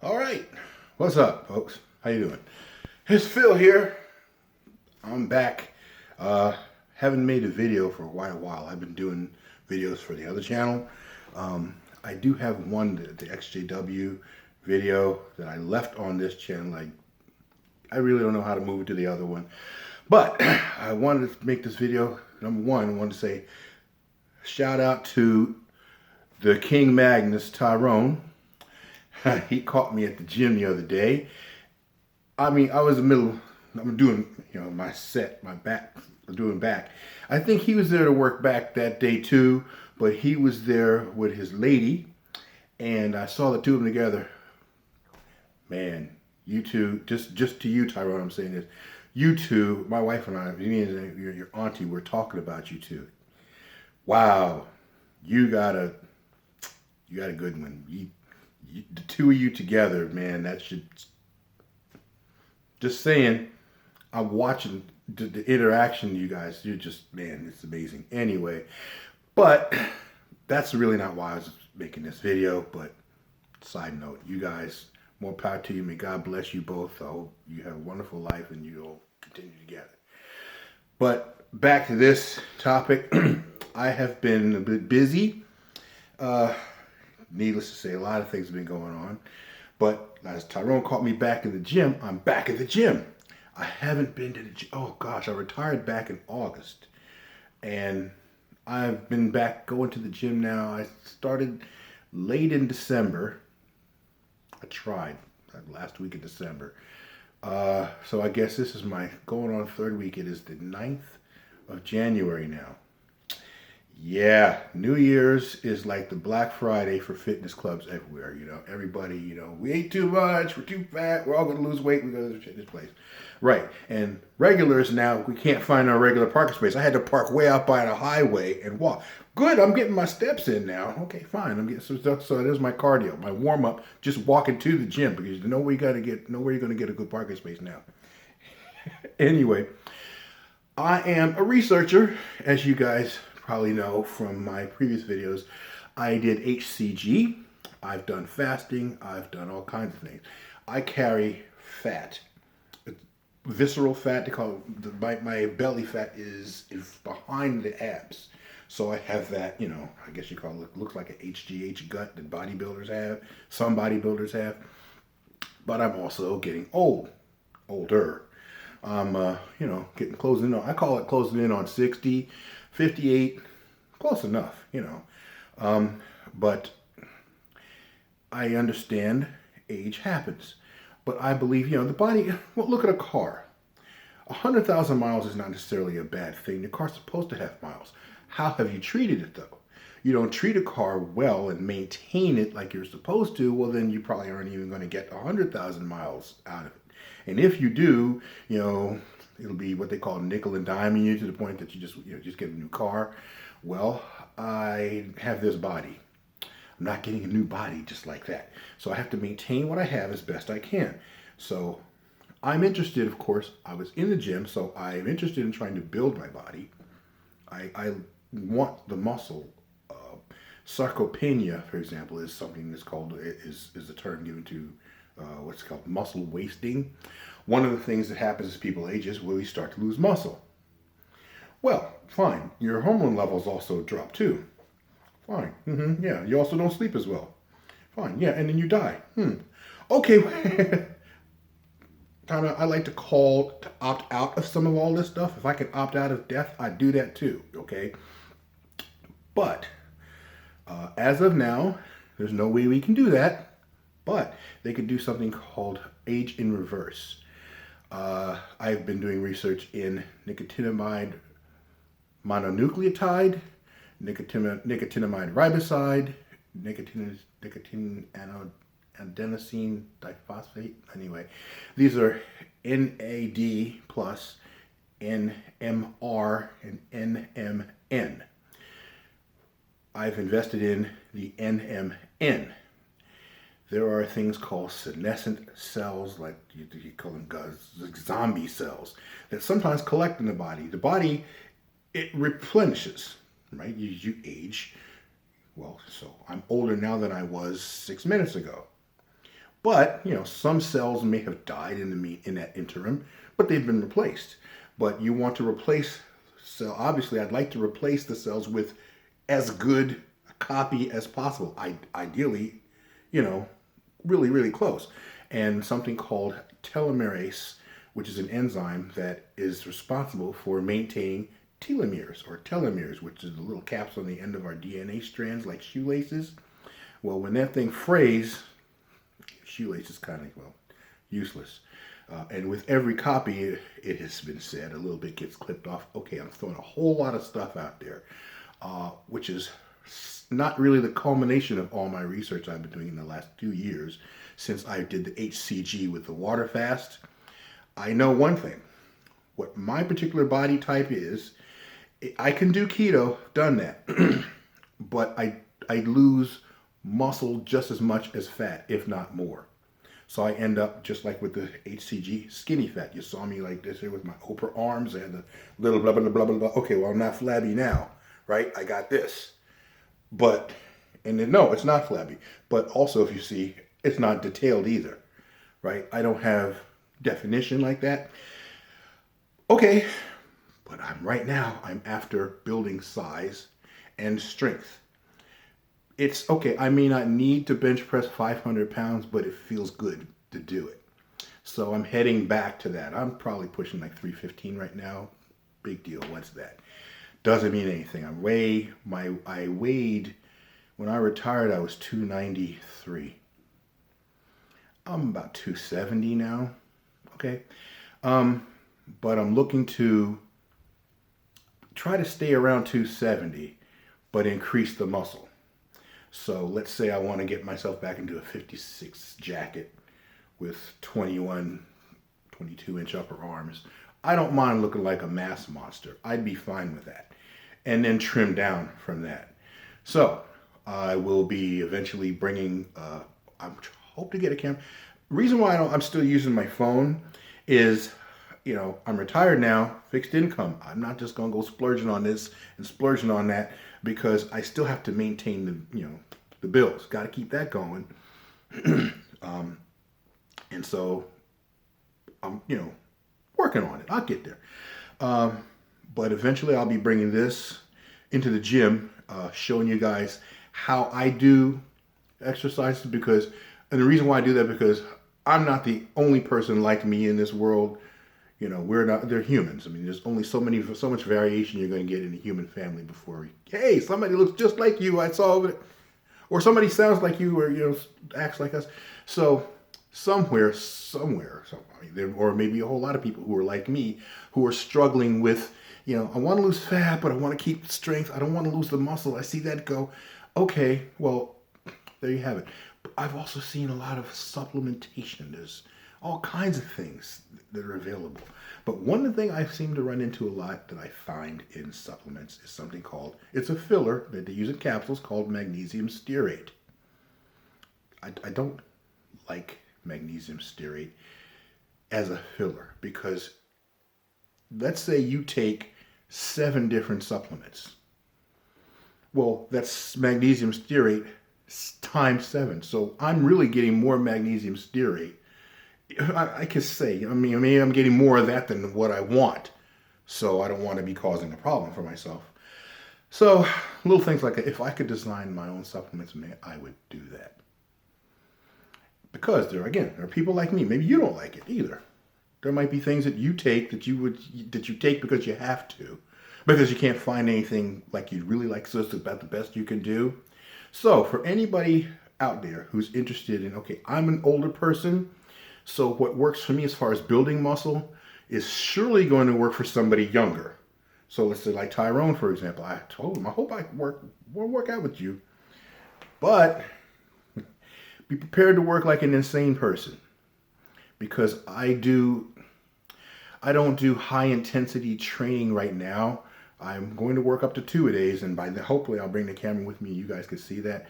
All right, what's up, folks? How you doing? It's Phil here. I'm back. Uh, haven't made a video for quite a while. I've been doing videos for the other channel. I do have one, the XJW video that I left on this channel. I really don't know how to move it to the other one, but I wanted to make this video. Number one, I wanted to say shout out to the King Magnus Tyrone. He caught me at the gym the other day. I mean, I was in the middle. I'm doing, my set, my back, doing back. I think he was there to work back that day too, but he was there with his lady, and I saw the two of them together. Man, you two, just to you, Tyrone, I'm saying this. You two, my wife and I, me and your auntie, we're talking about you two. Wow, you got a, you got a good one. The two of you together, man, that should. Just saying, I'm watching the interaction, you guys. You're just, man, it's amazing. Anyway, but that's really not why I was making this video. But side note, you guys, more power to you. May God bless you both. I hope you have a wonderful life and you'll continue together. But back to this topic, I have been a bit busy. Uh, Needless to say, a lot of things have been going on. But as Tyrone caught me back in the gym, I'm back at the gym. I haven't been to the gym. Oh gosh, I retired back in August. And I've been back going to the gym now. I started late in December. I tried last week of December. So I guess this is my going on third week. It is the 9th of January now. Yeah, New Year's is like the Black Friday for fitness clubs everywhere. Everybody, we ate too much, we're too fat, we're all going to lose weight, we go to the fitness place. Right. And regulars now, we can't find our regular parking space. I had to park way out by the highway and walk. Good, I'm getting my steps in now. Okay, fine. I'm getting some stuff. So there's my cardio, my warm up, just walking to the gym because you know where you're going to get a good parking space now. Anyway, I am a researcher, as you guys probably know from my previous videos. I did HCG, I've done fasting, I've done all kinds of things. I carry fat, visceral fat. They call it, my belly fat is behind the abs. So I have that, I guess you call it, looks like an HGH gut that bodybuilders have, some bodybuilders have. But I'm also getting older. I'm, getting closing in on, I call it closing in on 60, 58, close enough, But I understand age happens. But I believe, the body, well, look at a car. 100,000 miles is not necessarily a bad thing. The car's supposed to have miles. How have you treated it, though? You don't treat a car well and maintain it like you're supposed to, well, then you probably aren't even going to get 100,000 miles out of it. And if you do, it'll be what they call nickel and diming you to the point that you just get a new car. Well, I have this body. I'm not getting a new body just like that. So I have to maintain what I have as best I can. So I'm interested, of course, I was in the gym, so I'm interested in trying to build my body. I want the muscle. Sarcopenia, for example, is something that's called, is a term given to what's called muscle wasting. One of the things that happens as people age is we start to lose muscle. Well, fine. Your hormone levels also drop too. Fine. Yeah. You also don't sleep as well. Fine. Yeah. And then you die. Okay. I like to opt out of some of all this stuff. If I can opt out of death, I do that too. Okay. But as of now, there's no way we can do that. But they could do something called age in reverse. I've been doing research in nicotinamide mononucleotide, nicotinamide riboside, nicotine adenosine diphosphate. Anyway, these are NAD plus, NMR, and NMN. I've invested in the NMN. There are things called senescent cells, like you call them like zombie cells, that sometimes collect in the body. The body, it replenishes, right? You age. Well, so I'm older now than I was 6 minutes ago. But, some cells may have died in the meat in that interim, but they've been replaced. But you want to replace cell. Obviously, I'd like to replace the cells with as good a copy as possible. Ideally, you know, really, really close. And something called telomerase, which is an enzyme that is responsible for maintaining telomeres, which is the little caps on the end of our DNA strands like shoelaces. Well, when that thing frays, shoelace is kind of, useless. And with every copy, it has been said, a little bit gets clipped off. Okay, I'm throwing a whole lot of stuff out there, which is not really the culmination of all my research I've been doing in the last 2 years since I did the HCG with the water fast. I know one thing. What my particular body type is, I can do keto, done that, but I lose muscle just as much as fat, if not more. So I end up just like with the HCG, skinny fat. You saw me like this here with my Oprah arms and the little blah, blah, blah, blah, blah. Okay, well, I'm not flabby now, right? I got this. But, and then, no, it's not flabby. But also, if you see, it's not detailed either, right? I don't have definition like that. Okay, but I'm after building size and strength. It's okay, I may not need to bench press 500 pounds, but it feels good to do it. So I'm heading back to that. I'm probably pushing like 315 right now. Big deal, what's that? Doesn't mean anything. I weighed, when I retired, I was 293. I'm about 270 now. Okay. But I'm looking to try to stay around 270, but increase the muscle. So let's say I want to get myself back into a 56 jacket with 21, 22-inch upper arms. I don't mind looking like a mass monster. I'd be fine with that. And then trim down from that. So I will be eventually bringing, I hope to get a camera. Reason why I'm still using my phone is, I'm retired now, fixed income. I'm not just going to go splurging on this and splurging on that because I still have to maintain the bills. Got to keep that going. And so I'm, working on it. I'll get there. But eventually I'll be bringing this into the gym, showing you guys how I do exercises and the reason why I do that because I'm not the only person like me in this world. They're humans. I mean, there's only so much variation you're going to get in a human family before, hey, somebody looks just like you, I saw it. Or somebody sounds like you or, acts like us. So somewhere, or maybe a whole lot of people who are like me, who are struggling with, I want to lose fat, but I want to keep strength. I don't want to lose the muscle. I see that go. Okay, well, there you have it. But I've also seen a lot of supplementation. There's all kinds of things that are available. But one thing I seem to run into a lot that I find in supplements is something it's a filler that they use in capsules called magnesium stearate. I don't like magnesium stearate as a filler because let's say you take 7 different supplements. Well, that's magnesium stearate times 7. So I'm really getting more magnesium stearate. I could say, maybe I'm getting more of that than what I want. So I don't want to be causing a problem for myself. So little things like that. If I could design my own supplements, I would do that. Because there are people like me. Maybe you don't like it either. There might be things that you take that you take because you have to, because you can't find anything like you'd really like. So it's about the best you can do. So for anybody out there who's interested in, okay, I'm an older person, so what works for me as far as building muscle is surely going to work for somebody younger. So let's say like Tyrone, for example. I told him, I hope I will work out with you, but be prepared to work like an insane person because I don't do high intensity training right now. I'm going to work up to 2-a-days, and by then, hopefully I'll bring the camera with me. You guys can see that.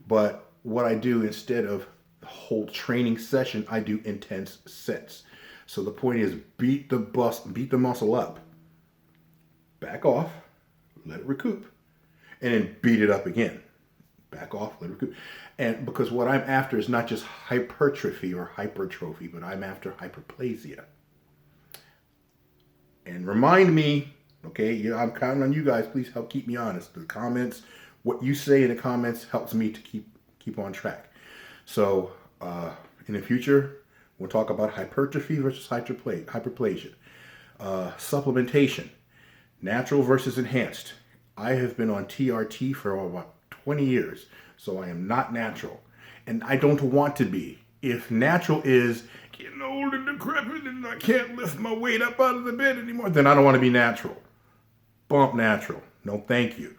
But what I do instead of the whole training session, I do intense sets. So the point is beat the muscle up, back off, let it recoup, and then beat it up again. back off, let it recoup. And because what I'm after is not just hypertrophy or hypertrophy, but I'm after hyperplasia. And remind me, okay, yeah, I'm counting on you guys. Please help keep me honest. The comments, what you say in the comments helps me to keep on track. So in the future, we'll talk about hypertrophy versus hyperplasia, supplementation, natural versus enhanced. I have been on TRT for about 20 years, so I am not natural, and I don't want to be. If natural is getting old and decrepit and I can't lift my weight up out of the bed anymore, then I don't want to be natural. Bump natural. No, thank you.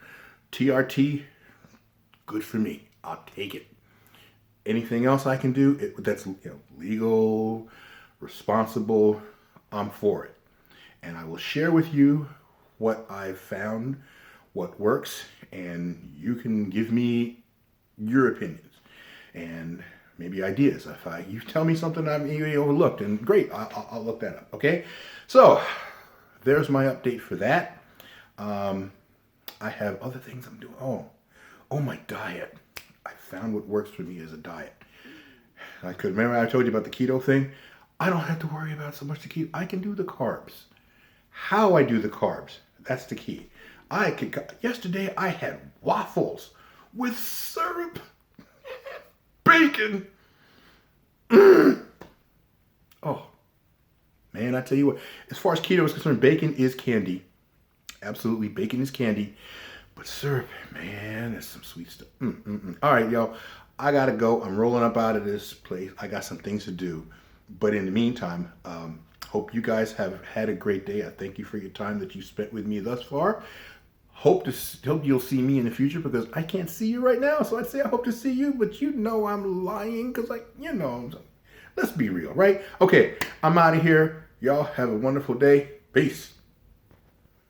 TRT, good for me. I'll take it. Anything else I can do that's legal, responsible, I'm for it. And I will share with you what I've found, what works, and you can give me your opinions and maybe ideas. If you tell me something I maybe overlooked, and great, I'll look that up. Okay, so there's my update for that. I have other things I'm doing. Oh, my diet. I found what works for me as a diet. Remember I told you about the keto thing? I don't have to worry about so much the keto. I can do the carbs. How I do the carbs, that's the key. Yesterday I had waffles with syrup, bacon. Oh, man, I tell you what, as far as keto is concerned, bacon is candy. Absolutely, bacon is candy. But syrup, man, that's some sweet stuff. All right, y'all, I gotta go. I'm rolling up out of this place. I got some things to do. But in the meantime, hope you guys have had a great day. I thank you for your time that you spent with me thus far. Hope you'll see me in the future, because I can't see you right now. So I'd say I hope to see you, but I'm lying, because let's be real, right? Okay, I'm out of here. Y'all have a wonderful day. Peace.